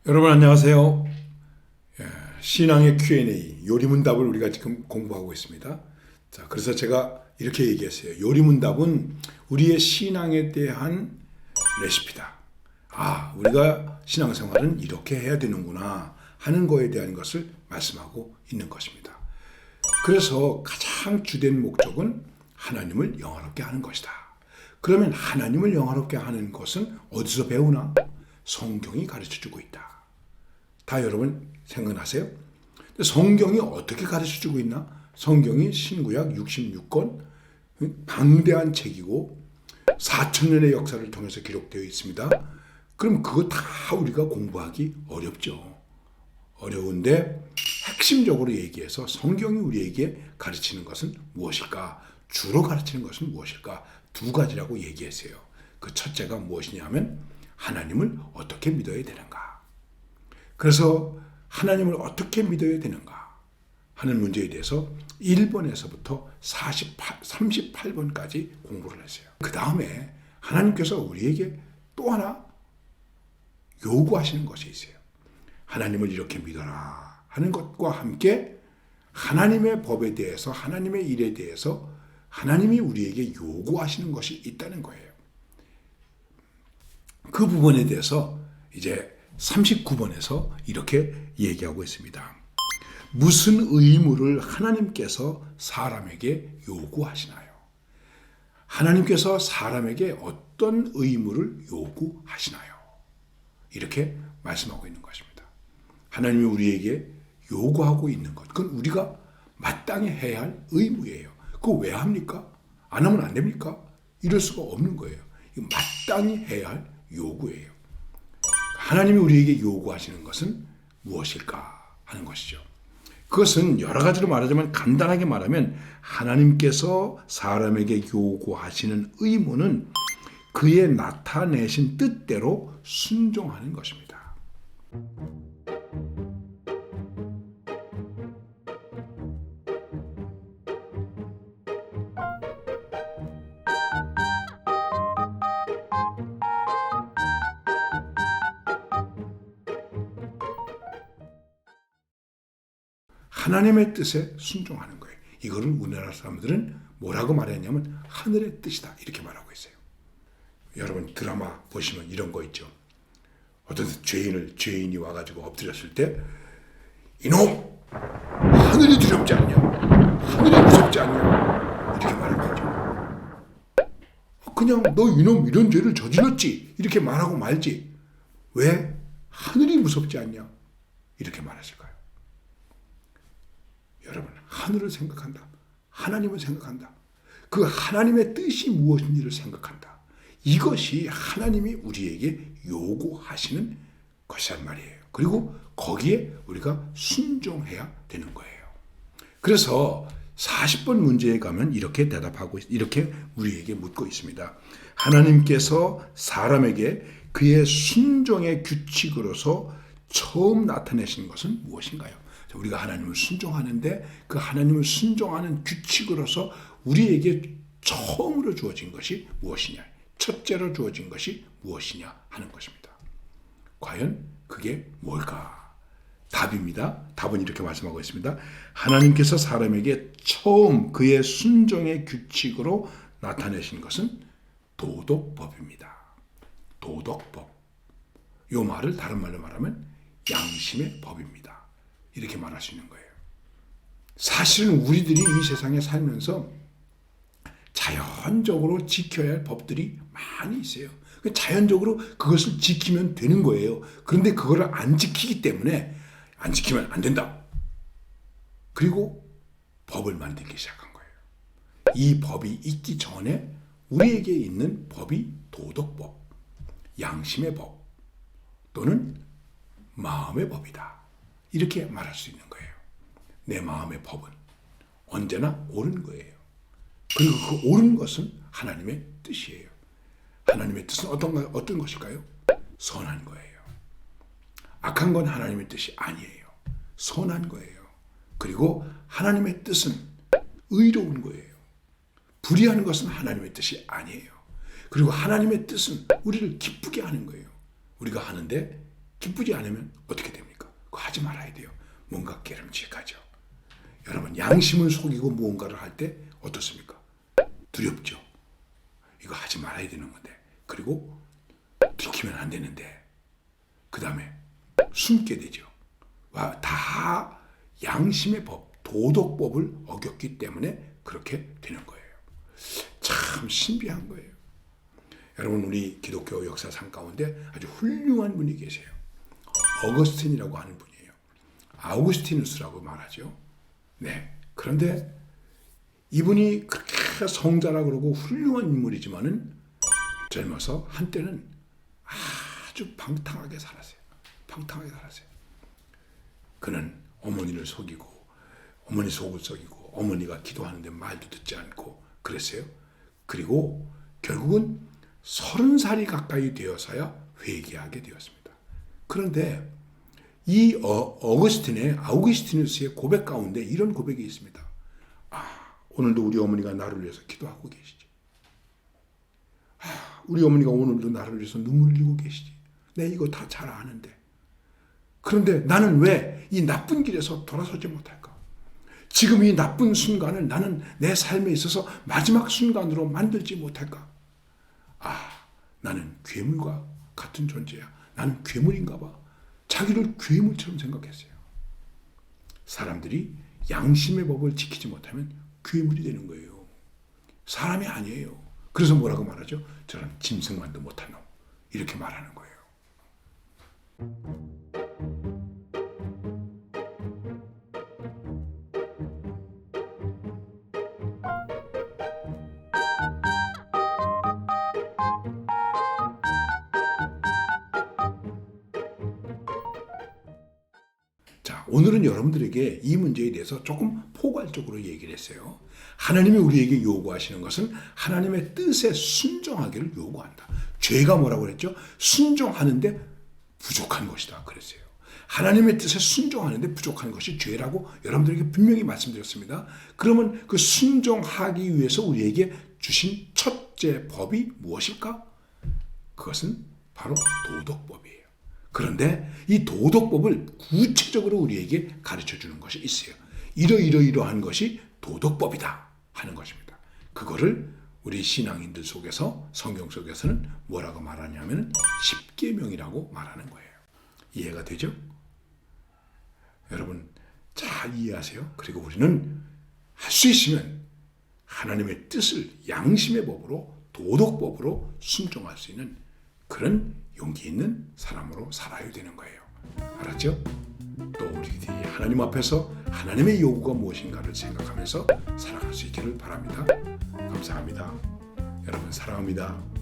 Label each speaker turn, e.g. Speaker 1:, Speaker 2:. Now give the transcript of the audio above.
Speaker 1: 여러분 안녕하세요. 신앙의 Q&A 요리문답을 우리가 지금 공부하고 있습니다. 자, 그래서 제가 이렇게 얘기했어요. 요리문답은 우리의 신앙에 대한 레시피다. 우리가 신앙생활은 이렇게 해야 되는구나 하는 거에 대한 것을 말씀하고 있는 것입니다. 그래서 가장 주된 목적은 하나님을 영화롭게 하는 것이다. 그러면 하나님을 영화롭게 하는 것은 어디서 배우나? 성경이 가르쳐주고 있다. 다 여러분 생각나세요? 성경이 어떻게 가르쳐주고 있나? 성경이 신구약 66권 방대한 책이고 4,000년의 역사를 통해서 기록되어 있습니다. 그럼 그거 다 우리가 공부하기 어렵죠. 어려운데 핵심적으로 얘기해서 성경이 우리에게 가르치는 것은 무엇일까? 주로 가르치는 것은 무엇일까? 두 가지라고 얘기했어요. 그 첫째가 무엇이냐면 하나님을 어떻게 믿어야 되는가? 그래서 하나님을 어떻게 믿어야 되는가 하는 문제에 대해서 1번에서부터 38번까지 공부를 했어요. 그 다음에 하나님께서 우리에게 또 하나 요구하시는 것이 있어요. 하나님을 이렇게 믿어라 하는 것과 함께 하나님의 법에 대해서 하나님의 일에 대해서 하나님이 우리에게 요구하시는 것이 있다는 거예요. 그 부분에 대해서 이제 39번에서 이렇게 얘기하고 있습니다. 무슨 의무를 하나님께서 사람에게 요구하시나요? 하나님께서 사람에게 어떤 의무를 요구하시나요? 이렇게 말씀하고 있는 것입니다. 하나님이 우리에게 요구하고 있는 것, 그건 우리가 마땅히 해야 할 의무예요. 그거 왜 합니까? 안 하면 안 됩니까? 이럴 수가 없는 거예요. 이거 마땅히 해야 할 요구예요. 하나님이 우리에게 요구하시는 것은 무엇일까 하는 것이죠. 그것은 여러 가지로 말하자면 간단하게 말하면 하나님께서 사람에게 요구하시는 의무는 그의 나타내신 뜻대로 순종하는 것입니다. 하나님의 뜻에 순종하는 거예요. 이거를 우리나라 사람들은 뭐라고 말했냐면 하늘의 뜻이다 이렇게 말하고 있어요. 여러분 드라마 보시면 이런 거 있죠. 어떤 죄인이 와가지고 엎드렸을 때 이놈 하늘이 두렵지 않냐? 하늘이 무섭지 않냐? 이렇게 말하는 거죠. 그냥 너 이놈 이런 죄를 저질렀지 이렇게 말하고 말지 왜 하늘이 무섭지 않냐? 이렇게 말하실까요? 여러분 하늘을 생각한다. 하나님을 생각한다. 그 하나님의 뜻이 무엇인지를 생각한다. 이것이 하나님이 우리에게 요구하시는 것이란 말이에요. 그리고 거기에 우리가 순종해야 되는 거예요. 그래서 40번 문제에 가면 이렇게 대답하고 이렇게 우리에게 묻고 있습니다. 하나님께서 사람에게 그의 순종의 규칙으로서 처음 나타내신 것은 무엇인가요? 우리가 하나님을 순종하는데 그 하나님을 순종하는 규칙으로서 우리에게 처음으로 주어진 것이 무엇이냐? 첫째로 주어진 것이 무엇이냐 하는 것입니다. 과연 그게 뭘까? 답입니다. 답은 이렇게 말씀하고 있습니다. 하나님께서 사람에게 처음 그의 순종의 규칙으로 나타내신 것은 도덕법입니다. 도덕법. 이 말을 다른 말로 말하면 양심의 법입니다. 이렇게 말할 수 있는 거예요. 사실은 우리들이 이 세상에 살면서 자연적으로 지켜야 할 법들이 많이 있어요. 자연적으로 그것을 지키면 되는 거예요. 그런데 그거를 안 지키기 때문에 안 지키면 안 된다. 그리고 법을 만들기 시작한 거예요. 이 법이 있기 전에 우리에게 있는 법이 도덕법, 양심의 법 또는 마음의 법이다. 이렇게 말할 수 있는 거예요. 내 마음의 법은 언제나 옳은 거예요. 그리고 그 옳은 것은 하나님의 뜻이에요. 하나님의 뜻은 어떤 것일까요? 선한 거예요. 악한 건 하나님의 뜻이 아니에요. 선한 거예요. 그리고 하나님의 뜻은 의로운 거예요. 불의하는 것은 하나님의 뜻이 아니에요. 그리고 하나님의 뜻은 우리를 기쁘게 하는 거예요. 우리가 하는데 기쁘지 않으면 어떻게 됩니까? 그거 하지 말아야 돼요. 뭔가 깨름직하죠. 여러분, 양심을 속이고 무언가를 할 때 어떻습니까? 두렵죠. 이거 하지 말아야 되는 건데, 그리고 들키면 안 되는데, 그 다음에 숨게 되죠. 다 양심의 법, 도덕법을 어겼기 때문에 그렇게 되는 거예요. 참 신비한 거예요. 여러분, 우리 기독교 역사상 가운데 아주 훌륭한 분이 계세요. 어거스틴이라고 하는 분이에요. 아우구스티누스라고 말하죠. 네. 그런데 이분이 그렇게 성자라 그러고 훌륭한 인물이지만은 젊어서 한때는 아주 방탕하게 살았어요. 방탕하게 살았어요. 그는 어머니를 속이고, 어머니 속을 속이고, 어머니가 기도하는데 말도 듣지 않고 그랬어요. 그리고 결국은 30살이 가까이 되어서야 회개하게 되었습니다. 그런데 이 아우구스티누스의 고백 가운데 이런 고백이 있습니다. 오늘도 우리 어머니가 나를 위해서 기도하고 계시지. 우리 어머니가 오늘도 나를 위해서 눈물 흘리고 계시지. 내 이거 다 잘 아는데. 그런데 나는 왜 이 나쁜 길에서 돌아서지 못할까? 지금 이 나쁜 순간을 나는 내 삶에 있어서 마지막 순간으로 만들지 못할까? 나는 괴물과 같은 존재야. 나는 괴물인가 봐. 자기를 괴물처럼 생각했어요. 사람들이 양심의 법을 지키지 못하면 괴물이 되는 거예요. 사람이 아니에요. 그래서 뭐라고 말하죠? 저런 짐승만도 못한 놈. 이렇게 말하는 거예요. 자, 오늘은 여러분들에게 이 문제에 대해서 조금 포괄적으로 얘기를 했어요. 하나님이 우리에게 요구하시는 것은 하나님의 뜻에 순종하기를 요구한다. 죄가 뭐라고 그랬죠? 순종하는데 부족한 것이다 그랬어요. 하나님의 뜻에 순종하는데 부족한 것이 죄라고 여러분들에게 분명히 말씀드렸습니다. 그러면 그 순종하기 위해서 우리에게 주신 첫째 법이 무엇일까? 그것은 바로 도덕법이에요. 그런데 이 도덕법을 구체적으로 우리에게 가르쳐 주는 것이 있어요. 이러이러이러한 것이 도덕법이다 하는 것입니다. 그거를 우리 신앙인들 속에서, 성경 속에서는 뭐라고 말하냐면 십계명이라고 말하는 거예요. 이해가 되죠? 여러분 잘 이해하세요. 그리고 우리는 할 수 있으면 하나님의 뜻을 양심의 법으로, 도덕법으로 순종할 수 있는 그런 용기 있는 사람으로 살아야 되는 거예요. 알았죠? 또 우리들이 하나님 앞에서 하나님의 요구가 무엇인가를 생각하면서 살아갈 수 있기를 바랍니다. 감사합니다. 여러분 사랑합니다.